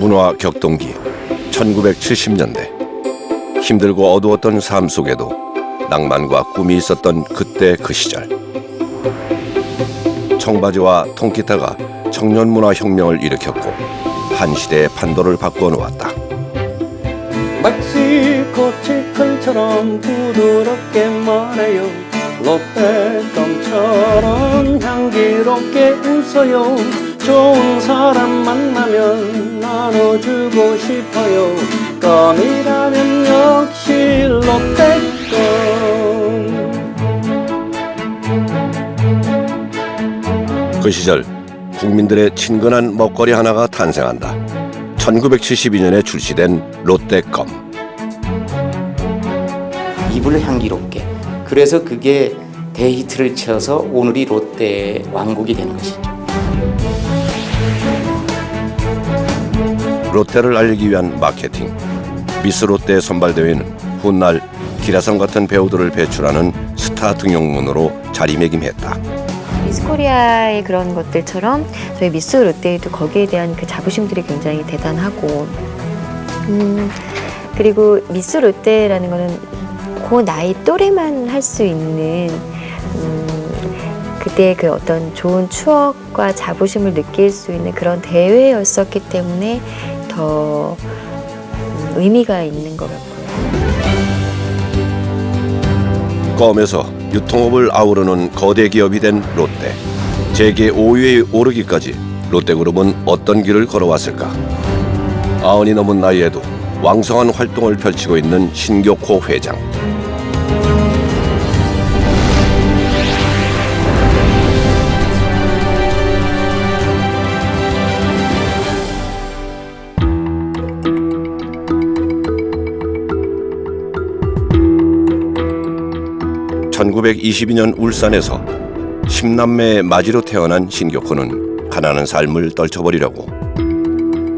문화 격동기 1970년대. 힘들고 어두웠던 삶 속에도 낭만과 꿈이 있었던 그때 그 시절. 청바지와 통기타가 청년 문화 혁명을 일으켰고 한 시대의 판도를 바꾸어 놓았다. 멕시코 치킨처럼 부드럽게 말해요. 롯데껌처럼 향기롭게 웃어요. 좋은 사람 만나면 나눠주고 싶어요. 껌이라면 역시 롯데껌. 그 시절 국민들의 친근한 먹거리 하나가 탄생한다. 1972년에 출시된 롯데껌. 입을 향기롭게. 그래서 그게 데이트를 쳐서 오늘이 롯데 왕국이 된 것이죠. 롯데를 알리기 위한 마케팅. 미스 롯데 선발대회는 훗날 기라성 같은 배우들을 배출하는 스타 등용문으로 자리매김했다. 미스코리아의 그런 것들처럼 저희 미스 롯데도 거기에 대한 그 자부심들이 굉장히 대단하고, 그리고 미스 롯데라는 거는 그 나이 또래만 할 수 있는 그때 그 어떤 좋은 추억과 자부심을 느낄 수 있는 그런 대회였었기 때문에 더 의미가 있는 것 같고요. 껌에서 유통업을 아우르는 거대 기업이 된 롯데. 세계 5위에 오르기까지 롯데그룹은 어떤 길을 걸어왔을까? 90이 넘은 나이에도 왕성한 활동을 펼치고 있는 신교코 회장. (1922년) 울산에서 10남매의 마지로 태어난 신교코는 가난한 삶을 떨쳐버리려고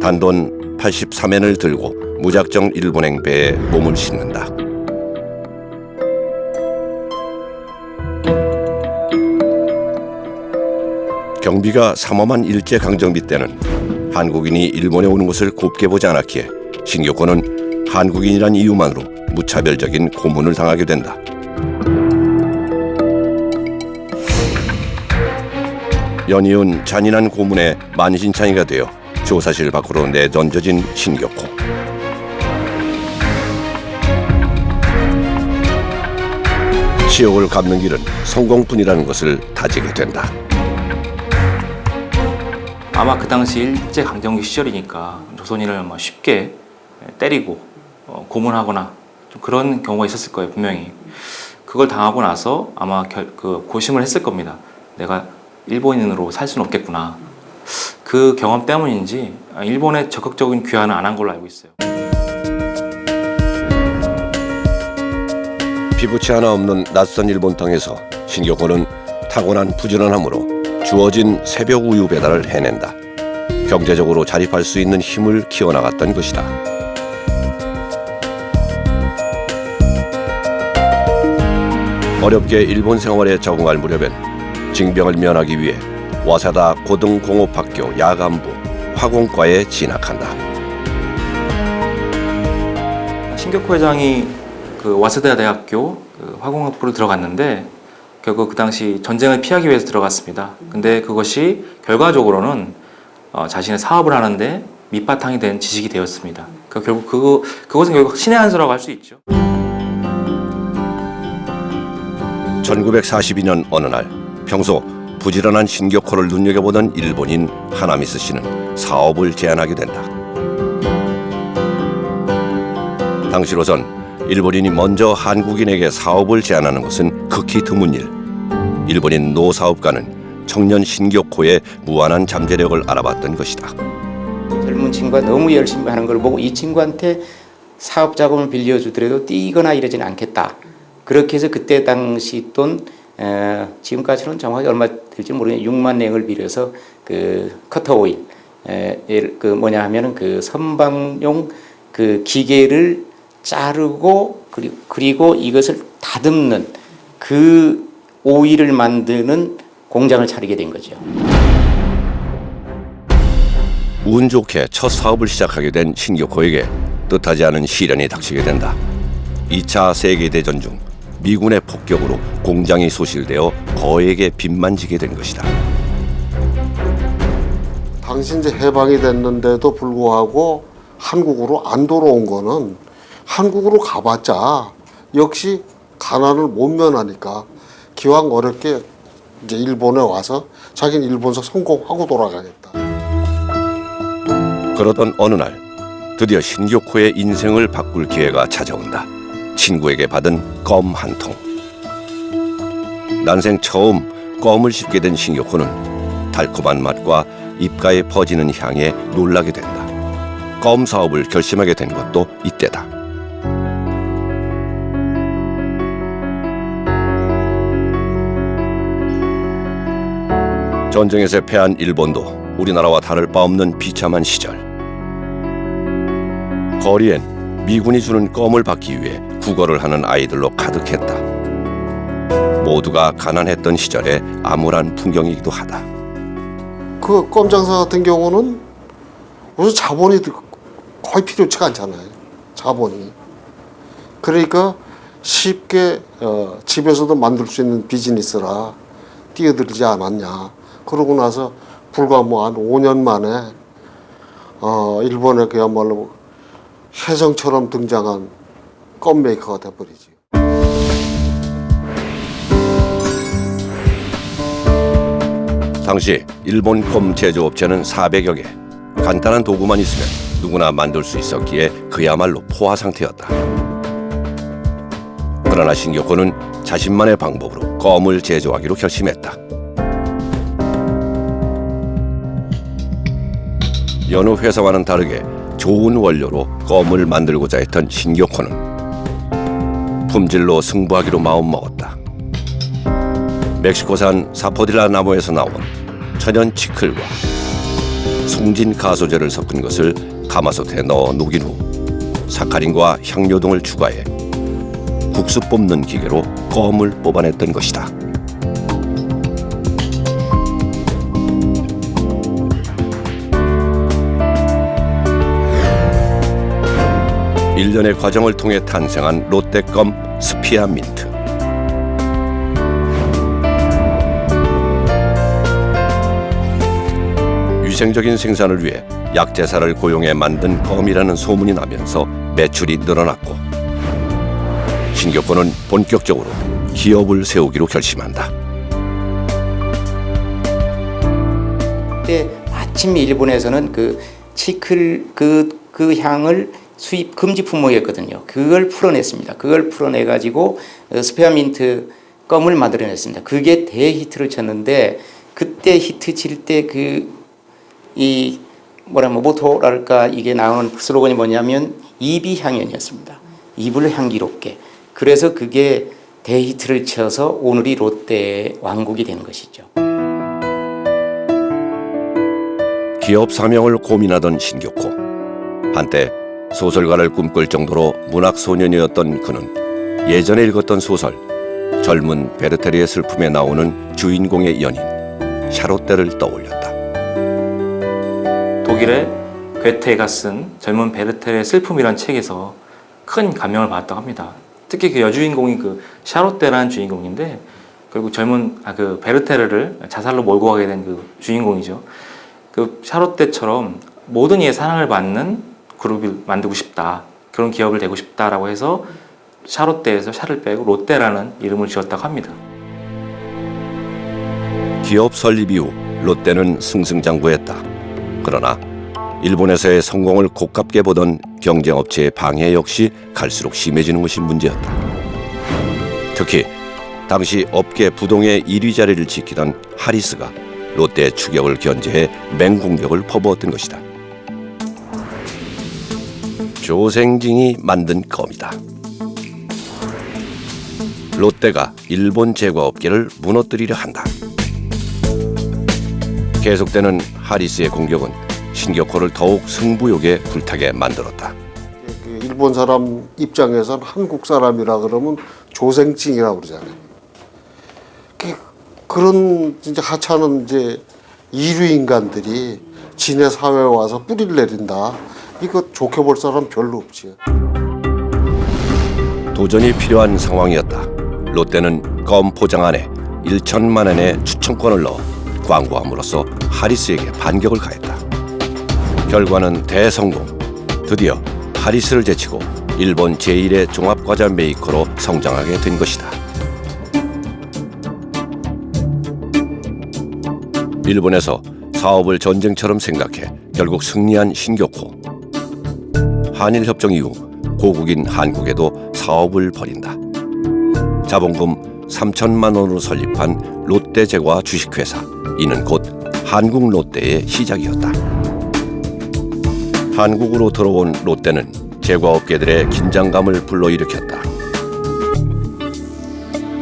단돈 83엔을 들고 무작정 일본행 배에 몸을 싣는다. 경비가 삼엄한 일제강점기 때는 한국인이 일본에 오는 것을 곱게 보지 않았기에 신교코는 한국인이란 이유만으로 무차별적인 고문을 당하게 된다. 연이은 잔인한 고문에 만신창이가 되어 조사실 밖으로 내던져진 신교코. 치욕을 갚는 길은 성공뿐이라는 것을 다지게 된다. 아마 그 당시 일제강점기 시절이니까 조선인을 쉽게 때리고 고문하거나 좀 그런 경우가 있었을 거예요, 분명히. 그걸 당하고 나서 아마 고심을 했을 겁니다. 내가 일본인으로 살 수는 없겠구나. 그 경험 때문인지 일본에 적극적인 귀환은 안 한 걸로 알고 있어요. 피부치 하나 없는 낯선 일본 땅에서 신교코는 타고난 부지런함으로 주어진 새벽 우유 배달을 해낸다. 경제적으로 자립할 수 있는 힘을 키워나갔던 것이다. 어렵게 일본 생활에 적응할 무렵엔 징병을 면하기 위해 와사다 고등공업학교 야간부 화공과에 진학한다. 신교코 회장이 그 와세다 대학교 화공학부로 들어갔는데 결국 그 당시 전쟁을 피하기 위해서 들어갔습니다. 근데 그것이 결과적으로는 자신의 사업을 하는데 밑바탕이 된 지식이 되었습니다. 결국 그것은 결국 신의 한 수라고 할 수 있죠. 1942년 어느 날 평소 부지런한 신교코를 눈여겨보던 일본인 하나미스 씨는 사업을 제안하게 된다. 당시로선 일본인이 먼저 한국인에게 사업을 제안하는 것은 극히 드문 일. 일본인 노 사업가는 청년 신교코의 무한한 잠재력을 알아봤던 것이다. 젊은 친구가 너무 열심히 하는 걸 보고 이 친구한테 사업 자금을 빌려주더라도 띄거나 이러지는 않겠다. 그렇게 해서 그때 당시 돈 지금까지는 정확히 얼마 될지 모르겠는데 6만 랭을 빌려서 그 커터 오일 그 뭐냐 하면은 그 선방용 그 기계를 자르고 그리고 이것을 다듬는 그 오일을 만드는 공장을 차리게 된 거죠. 운 좋게 첫 사업을 시작하게 된 신격호에게 뜻하지 않은 시련이 닥치게 된다. 2차 세계대전 중 미군의 폭격으로 공장이 소실되어 거액의 빚만 지게 된 것이다. 당시 이제 해방이 됐는데도 불구하고 한국으로 안 돌아온 거는 한국으로 가봤자 역시 가난을 못 면하니까 기왕 어렵게 이제 일본에 와서 자기는 일본서 성공하고 돌아가겠다. 그러던 어느 날 드디어 신격호의 인생을 바꿀 기회가 찾아온다. 친구에게 받은 껌 한 통. 난생 처음 껌을 씹게 된 신격호는 달콤한 맛과 입가에 퍼지는 향에 놀라게 된다. 껌 사업을 결심하게 된 것도 이때다. 전쟁에서 패한 일본도 우리나라와 다를 바 없는 비참한 시절. 거리엔 미군이 주는 껌을 받기 위해 구걸을 하는 아이들로 가득했다. 모두가 가난했던 시절의 암울한 풍경이기도 하다. 그 껌 장사 같은 경우는 무슨 자본이 거의 필요치가 않잖아요. 자본이. 그러니까 쉽게 집에서도 만들 수 있는 비즈니스라 뛰어들지 않았냐. 그러고 나서 불과 뭐 한 5년 만에 일본에 그야말로 혜성처럼 등장한 껌 메이커가 돼버리지. 당시 일본 껌 제조업체는 400여 개. 간단한 도구만 있으면 누구나 만들 수 있었기에 그야말로 포화 상태였다. 그러나 신격호는 자신만의 방법으로 껌을 제조하기로 결심했다. 여느 회사와는 다르게 좋은 원료로 껌을 만들고자 했던 신격호는 품질로 승부하기로 마음먹었다. 멕시코산 사포딜라 나무에서 나온 천연 치클과 송진 가소제를 섞은 것을 가마솥에 넣어 녹인 후 사카린과 향료 등을 추가해 국수 뽑는 기계로 껌을 뽑아냈던 것이다. 1년의 과정을 통해 탄생한 롯데껌 스피아민트. 위생적인 생산을 위해 약제사를 고용해 만든 껌이라는 소문이 나면서 매출이 늘어났고 신격호는 본격적으로 기업을 세우기로 결심한다. 그때 마침 일본에서는 그 치클 그 향을 수입 금지 품목이었거든요. 그걸 풀어냈습니다. 그걸 풀어내 가지고 스페어민트 껌을 만들어냈습니다. 그게 대히트를 쳤는데 그때 히트 칠 때 이 모토랄까 이게 나오는 슬로건이 뭐냐면 입이 향연이었습니다. 입을 향기롭게. 그래서 그게 대히트를 쳐서 오늘이 롯데의 왕국이 되는 것이죠. 기업 사명을 고민하던 신격호. 한때 소설가를 꿈꿀 정도로 문학 소년이었던 그는 예전에 읽었던 소설 젊은 베르테르의 슬픔에 나오는 주인공의 연인 샤롯데를 떠올렸다. 독일의 괴테가 쓴 젊은 베르테르의 슬픔이란 책에서 큰 감명을 받았다고 합니다. 특히 그 여주인공이 그 샤롯데라는 주인공인데 결국 젊은 그 베르테르를 자살로 몰고 가게 된 그 주인공이죠. 그 샤롯데처럼 모든 이의 사랑을 받는 그룹을 만들고 싶다. 그런 기업을 되고 싶다라고 해서 샤롯데에서 샤를 빼고 롯데라는 이름을 지었다고 합니다. 기업 설립 이후 롯데는 승승장구했다. 그러나 일본에서의 성공을 고깝게 보던 경쟁업체의 방해 역시 갈수록 심해지는 것이 문제였다. 특히 당시 업계 부동의 1위 자리를 지키던 하리스가 롯데의 추격을 견제해 맹공격을 퍼부었던 것이다. 조생징이 만든 껌이다. 롯데가 일본 제과업계를 무너뜨리려 한다. 계속되는 하리스의 공격은 신격호를 더욱 승부욕에 불타게 만들었다. 일본 사람 입장에선 한국 사람이라 그러면 조생증이라고 그러잖아요. 그런 이제 하찮은 이제 이류 인간들이 지네 사회에 와서 뿌리를 내린다. 이거 좋게 볼 사람 별로 없지. 도전이 필요한 상황이었다. 롯데는 껌 포장 안에 1천만 원의 추천권을 넣어 광고함으로써 하리스에게 반격을 가했다. 결과는 대성공. 드디어 하리스를 제치고 일본 제1의 종합과자 메이커로 성장하게 된 것이다. 일본에서 사업을 전쟁처럼 생각해 결국 승리한 신격호. 한일협정 이후 고국인 한국에도 사업을 벌인다. 자본금 3천만 원으로 설립한 롯데제과 주식회사. 이는 곧 한국 롯데의 시작이었다. 한국으로 들어온 롯데는 제과업계들의 긴장감을 불러일으켰다.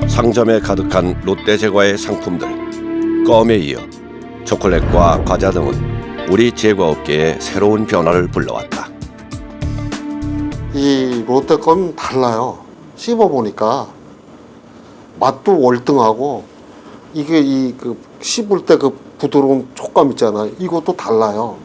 상점에 가득한 롯데제과의 상품들, 껌에 이어 초콜릿과 과자 등은 우리 제과업계에 새로운 변화를 불러왔다. 이 롯데껌 달라요. 씹어보니까 맛도 월등하고 이게 그 씹을 때 그 부드러운 촉감 있잖아요. 이것도 달라요.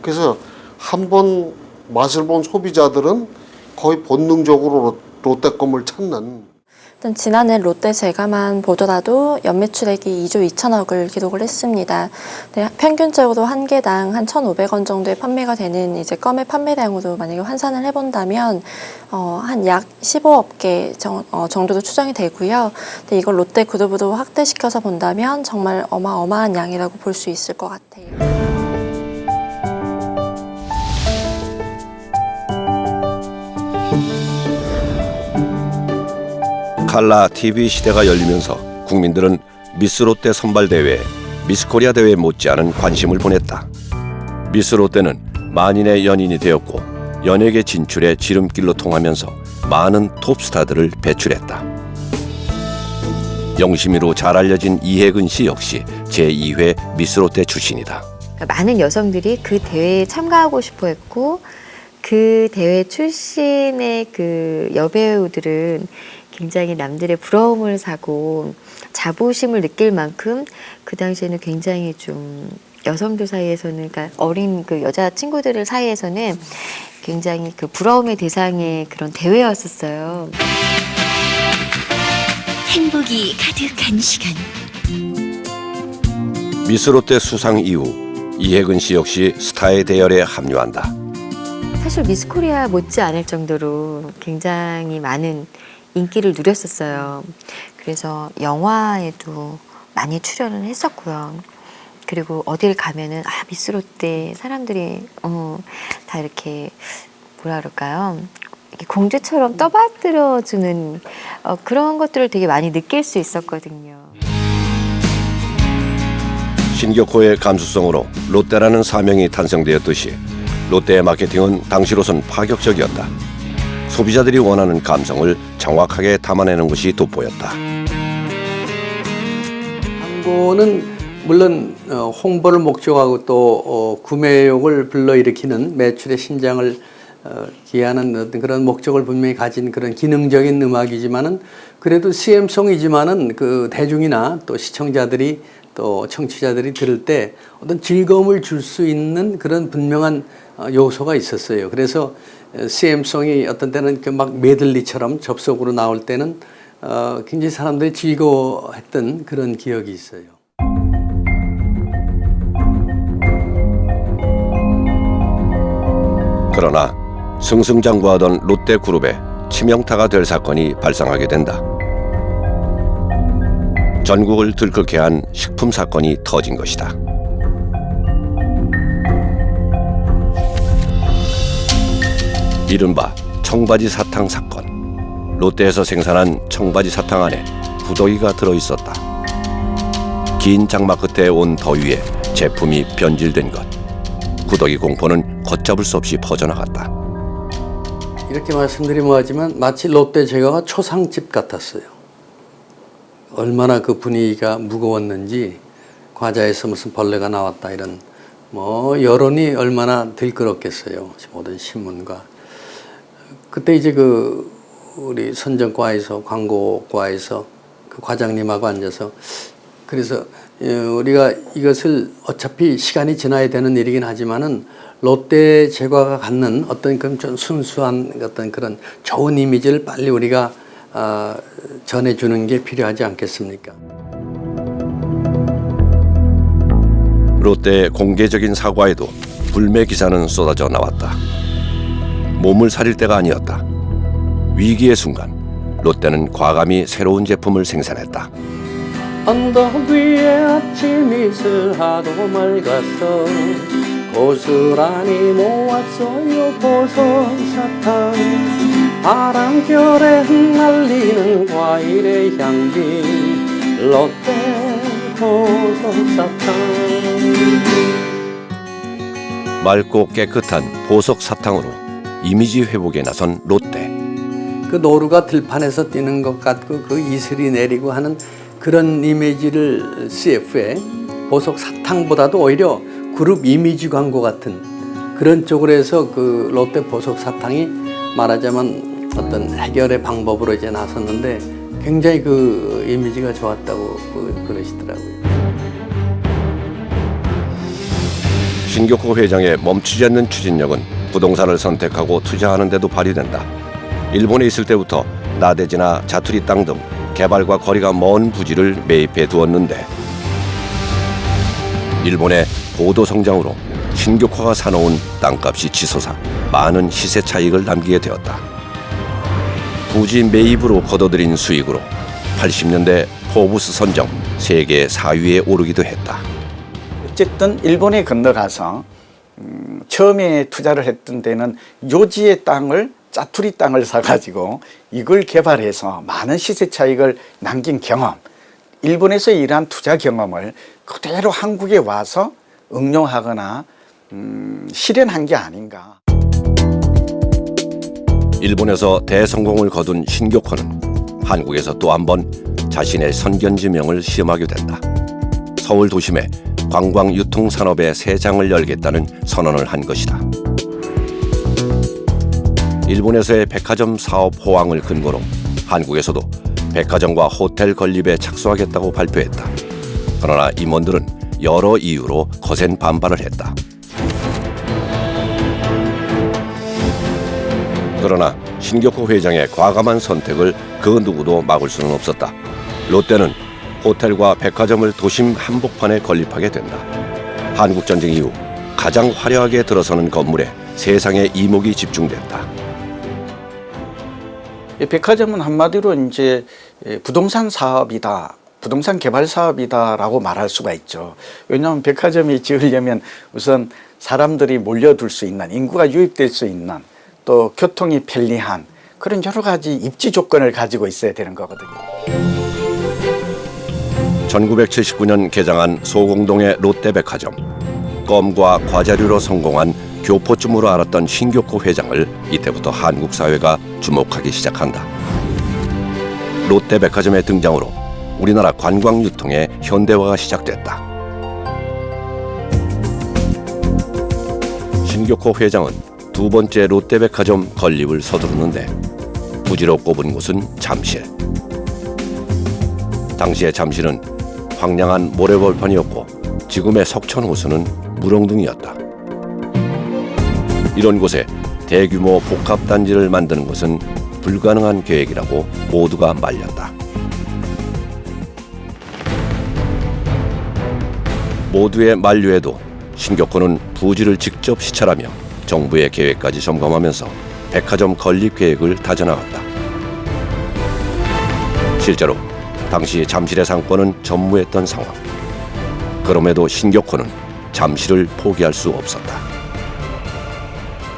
그래서 한번 맛을 본 소비자들은 거의 본능적으로 롯데껌을 찾는. 일단 지난해 롯데 제과만 보더라도 연매출액이 2조 2천억을 기록을 했습니다. 네, 평균적으로 한 개당 한 1,500원 정도의 판매가 되는 이제 껌의 판매량으로 만약에 환산을 해본다면 한 약 15억 개 정도로 추정이 되고요. 근데 이걸 롯데 그룹으로 확대시켜서 본다면 정말 어마어마한 양이라고 볼 수 있을 것 같아요. 칼라 TV 시대가 열리면서 국민들은 미스 롯데 선발 대회, 미스 코리아 대회 못지않은 관심을 보냈다. 미스 롯데는 만인의 연인이 되었고 연예계 진출의 지름길로 통하면서 많은 톱스타들을 배출했다. 영심이로 잘 알려진 이혜근 씨 역시 제2회 미스 롯데 출신이다. 많은 여성들이 그 대회에 참가하고 싶어 했고 그 대회 출신의 그 여배우들은 굉장히 남들의 부러움을 사고 자부심을 느낄 만큼 그 당시에는 굉장히 좀 여성들 사이에서는, 그러니까 어린 그 여자 친구들 사이에서는 굉장히 그 부러움의 대상의 그런 대회였었어요. 행복이 가득한 시간. 미스 롯데 수상 이후 이혜근 씨 역시 스타의 대열에 합류한다. 사실 미스 코리아 못지 않을 정도로 굉장히 많은 인기를 누렸었어요. 그래서 영화에도 많이 출연을 했었고요. 그리고 어딜 가면은 미스 롯데 사람들이 다 이렇게 뭐라 그럴까요? 이렇게 공주처럼 떠받들어주는 그런 것들을 되게 많이 느낄 수 있었거든요. 신격호의 감수성으로 롯데라는 사명이 탄생되었듯이 롯데의 마케팅은 당시로선 파격적이었다. 소비자들이 원하는 감성을 정확하게 담아내는 것이 돋보였다. 광고는 물론 홍보를 목적하고 또 구매욕을 불러일으키는 매출의 신장을 기하는 어떤 그런 목적을 분명히 가진 그런 기능적인 음악이지만은 그래도 CM송이지만은 그 대중이나 또 시청자들이 또 청취자들이 들을 때 어떤 즐거움을 줄 수 있는 그런 분명한 요소가 있었어요. 그래서 CM송이 어떤 때는 그 막 메들리처럼 접속으로 나올 때는 굉장히 사람들이 즐거워했던 그런 기억이 있어요. 그러나 승승장구하던 롯데그룹에 치명타가 될 사건이 발생하게 된다. 전국을 들끓게 한 식품 사건이 터진 것이다. 이른바 청바지 사탕 사건. 롯데에서 생산한 청바지 사탕 안에 부더기가 들어있었다. 긴 장마 끝에 온 더위에 제품이 변질된 것. 구더기 공포는 걷잡을 수 없이 퍼져나갔다. 이렇게 말씀드리면 뭐하지만 마치 롯데 제과가 초상집 같았어요. 얼마나 그 분위기가 무거웠는지, 과자에서 무슨 벌레가 나왔다 이런 여론이 얼마나 들끓었겠어요. 모든 신문과. 그때 이제 그 우리 선정과에서, 광고과에서 그 과장님하고 앉아서 그래서 우리가 이것을 어차피 시간이 지나야 되는 일이긴 하지만은 롯데 제과가 갖는 어떤 그런 좀 순수한 어떤 그런 좋은 이미지를 빨리 우리가 전해주는 게 필요하지 않겠습니까? 롯데의 공개적인 사과에도 불매 기사는 쏟아져 나왔다. 몸을 사릴 때가 아니었다. 위기의 순간 롯데는 과감히 새로운 제품을 생산했다. 언덕 위에 아침 이슬 하도 맑았어 고스란히 모았어요 보석 사탕 바람결에 흩날리는 과일의 향기 롯데 보석 사탕. 맑고 깨끗한 보석 사탕으로 이미지 회복에 나선 롯데. 그 노루가 들판에서 뛰는 것 같고 그 이슬이 내리고 하는 그런 이미지를 CF에 보석 사탕보다도 오히려 그룹 이미지 광고 같은 그런 쪽으로 해서 그 롯데 보석 사탕이 말하자면 어떤 해결의 방법으로 이제 나섰는데 굉장히 그 이미지가 좋았다고 그러시더라고요. 신격호 회장의 멈추지 않는 추진력은 부동산을 선택하고 투자하는 데도 발휘된다. 일본에 있을 때부터 나대지나 자투리 땅 등 개발과 거리가 먼 부지를 매입해 두었는데 일본의 고도 성장으로 신격화가 사놓은 땅값이 치솟아 많은 시세 차익을 남기게 되었다. 부지 매입으로 거둬들인 수익으로 80년대 포브스 선정 세계 4위에 오르기도 했다. 어쨌든 일본에 건너가서 처음에 투자를 했던 데는 요지의 땅을 짜투리 땅을 사가지고 이걸 개발해서 많은 시세 차익을 남긴 경험, 일본에서 일한 투자 경험을 그대로 한국에 와서 응용하거나 실현한 게 아닌가. 일본에서 대성공을 거둔 신격화는 한국에서 또 한 번 자신의 선견지명을 시험하게 된다. 서울 도심에 관광 유통 산업의 새 장을 열겠다는 선언을 한 것이다. 일본에서의 백화점 사업 호황을 근거로 한국에서도 백화점과 호텔 건립에 착수하겠다고 발표했다. 그러나 임원들은 여러 이유로 거센 반발을 했다. 그러나 신격호 회장의 과감한 선택을 그 누구도 막을 수는 없었다. 롯데는 호텔과 백화점을 도심 한복판에 건립하게 된다. 한국전쟁 이후 가장 화려하게 들어서는 건물에 세상의 이목이 집중됐다. 백화점은 한마디로 이제 부동산 사업이다, 부동산 개발 사업이다라고 말할 수가 있죠. 왜냐하면 백화점이 지으려면 우선 사람들이 몰려들 수 있는, 인구가 유입될 수 있는, 또 교통이 편리한 그런 여러 가지 입지 조건을 가지고 있어야 되는 거거든요. 1979년 개장한 소공동의 롯데백화점. 껌과 과자류로 성공한 교포쯤으로 알았던 신격호 회장을 이때부터 한국 사회가 주목하기 시작한다. 롯데백화점의 등장으로 우리나라 관광 유통의 현대화가 시작됐다. 신격호 회장은 두 번째 롯데백화점 건립을 서두르는데 부지로 꼽은 곳은 잠실. 당시의 잠실은 황량한 모래벌판이었고 지금의 석천호수는 물엉둥이였다. 이런 곳에 대규모 복합단지를 만드는 것은 불가능한 계획이라고 모두가 말렸다. 모두의 만류에도 신격호는 부지를 직접 시찰하며 정부의 계획까지 점검하면서 백화점 건립 계획을 다져나갔다. 실제로 당시 잠실의 상권은 전무했던 상황. 그럼에도 신격호는 잠실을 포기할 수 없었다.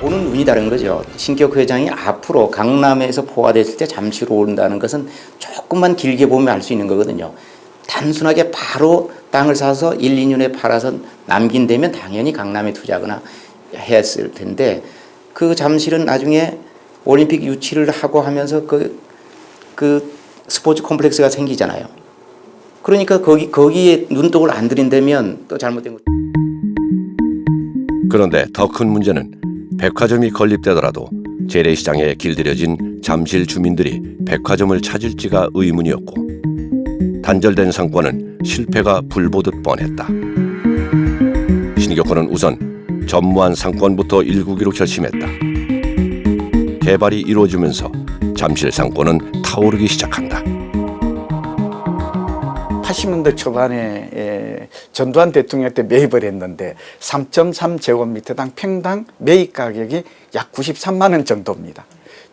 보는 눈이 다른 거죠. 신격호 회장이 앞으로 강남에서 포화됐을 때 잠시로 오른다는 것은 조금만 길게 보면 알 수 있는 거거든요. 단순하게 바로 땅을 사서 1, 2년에 팔아서 남긴다면 당연히 강남에 투자하거나 했을 텐데 그 잠실은 나중에 올림픽 유치를 하고 하면서 그 스포츠 콤플렉스가 생기잖아요. 그러니까 거기에 눈독을 안 들인다면 또 잘못된 거죠. 그런데 더 큰 문제는 백화점이 건립되더라도 재래시장에 길들여진 잠실 주민들이 백화점을 찾을지가 의문이었고 단절된 상권은 실패가 불보듯 뻔했다. 신격호는 우선 전무한 상권부터 일구기로 결심했다. 개발이 이루어지면서 잠실 상권은 타오르기 시작한다. 80년대 초반에 전두환 대통령 때 매입을 했는데 3.3제곱미터당 평당 매입 가격이 약 93만 원 정도입니다.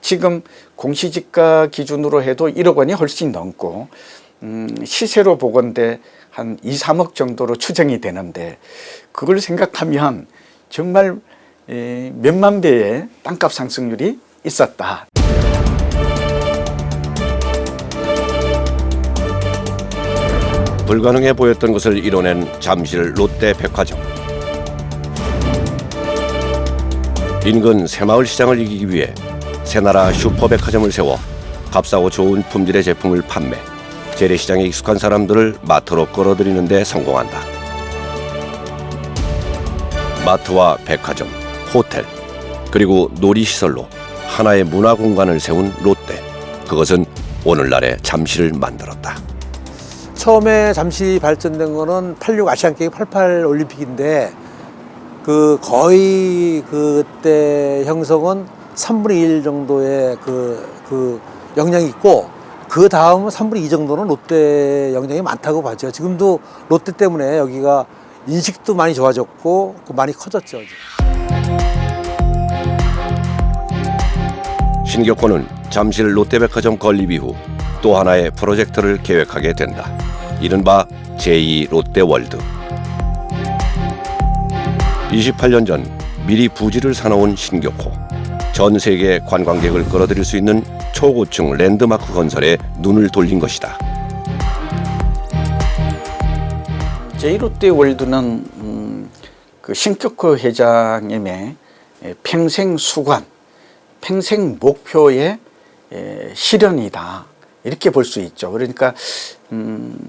지금 공시지가 기준으로 해도 1억 원이 훨씬 넘고 시세로 보건대 한 2, 3억 정도로 추정이 되는데 그걸 생각하면 정말 몇만 배의 땅값 상승률이 있었다. 불가능해 보였던 것을 이뤄낸 잠실 롯데백화점. 인근 새마을 시장을 이기기 위해 새나라 슈퍼백화점을 세워 값싸고 좋은 품질의 제품을 판매, 재래시장에 익숙한 사람들을 마트로 끌어들이는 데 성공한다. 마트와 백화점, 호텔, 그리고 놀이시설로 하나의 문화공간을 세운 롯데. 그것은 오늘날의 잠실을 만들었다. 처음에 잠시 발전된 거는 86 아시안게임 88 올림픽인데 그 거의 그때 형성은 3분의 1 정도의 그 영향이 있고 그 다음은 3분의 2 정도는 롯데 영향이 많다고 봐죠. 지금도 롯데 때문에 여기가 인식도 많이 좋아졌고 많이 커졌죠. 신격호는 잠실 롯데백화점 건립 이후 또 하나의 프로젝트를 계획하게 된다. 이른바 제2 롯데월드. 28년 전 미리 부지를 사놓은 신격호. 전 세계 관광객을 끌어들일 수 있는 초고층 랜드마크 건설에 눈을 돌린 것이다. 제2롯데월드는 그 신격호 회장님의 평생 수관, 평생 목표의 실현이다. 이렇게 볼 수 있죠. 그러니까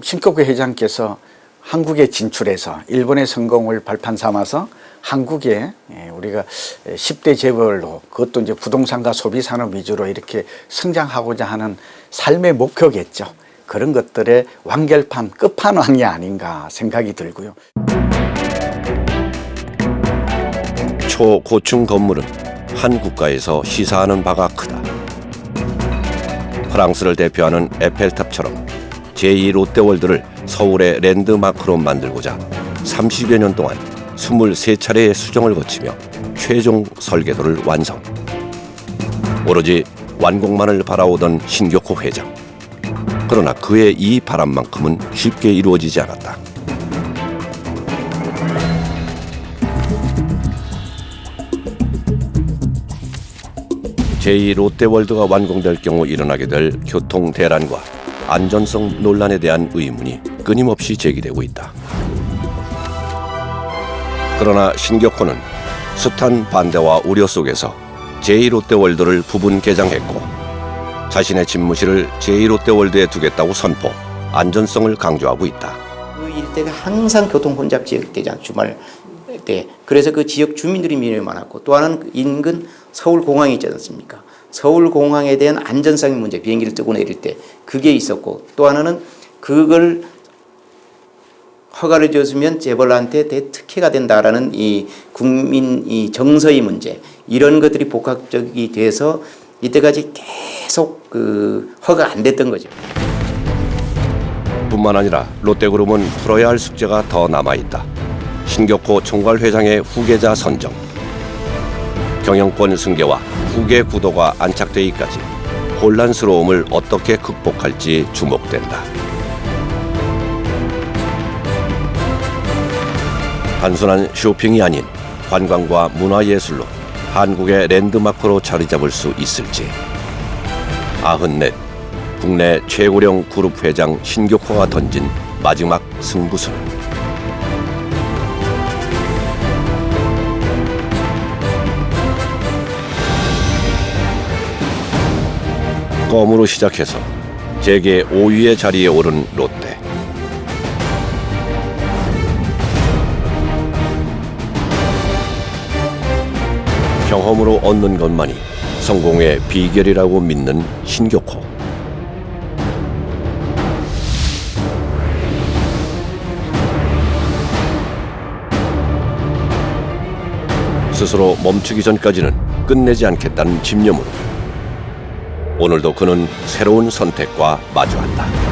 신격호 회장께서 한국에 진출해서 일본의 성공을 발판 삼아서 한국에 우리가 10대 재벌로 그것도 이제 부동산과 소비산업 위주로 이렇게 성장하고자 하는 삶의 목표겠죠. 그런 것들의 완결판, 끝판왕이 아닌가 생각이 들고요. 초고층 건물은 한 국가에서 시사하는 바가 크다. 프랑스를 대표하는 에펠탑처럼 제2 롯데월드를 서울의 랜드마크로 만들고자 30여 년 동안 23차례의 수정을 거치며 최종 설계도를 완성. 오로지 완공만을 바라오던 신격호 회장. 그러나 그의 이 바람만큼은 쉽게 이루어지지 않았다. 제2 롯데월드가 완공될 경우 일어나게 될 교통 대란과 안전성 논란에 대한 의문이 끊임없이 제기되고 있다. 그러나 신격호는 숱한 반대와 우려 속에서 제2 롯데월드를 부분 개장했고 자신의 집무실을 제2 롯데월드에 두겠다고 선포, 안전성을 강조하고 있다. 그 일대가 항상 교통 혼잡 지역대잖아, 주말 때. 그래서 그 지역 주민들이 민원이 많았고 또 하나는 인근 서울공항이 있지 않습니까? 서울공항에 대한 안전성의 문제, 비행기를 뜨고 내릴 때 그게 있었고 또 하나는 그걸 허가를 줬으면 재벌한테 대특혜가 된다라는 이 국민 이 정서의 문제 이런 것들이 복합적이 돼서 이때까지 계속 그 허가 안 됐던 거죠. 뿐만 아니라 롯데그룹은 풀어야 할 숙제가 더 남아있다. 신격호 총괄회장의 후계자 선정. 경영권 승계와 후계 구도가 안착되기까지 혼란스러움을 어떻게 극복할지 주목된다. 단순한 쇼핑이 아닌 관광과 문화예술로 한국의 랜드마크로 자리 잡을 수 있을지. 94 국내 최고령 그룹 회장 신격호가 던진 마지막 승부수는 껌으로 시작해서 재계 5위의 자리에 오른 롯데. 경험으로 얻는 것만이 성공의 비결이라고 믿는 신격호. 스스로 멈추기 전까지는 끝내지 않겠다는 집념으로 오늘도 그는 새로운 선택과 마주한다.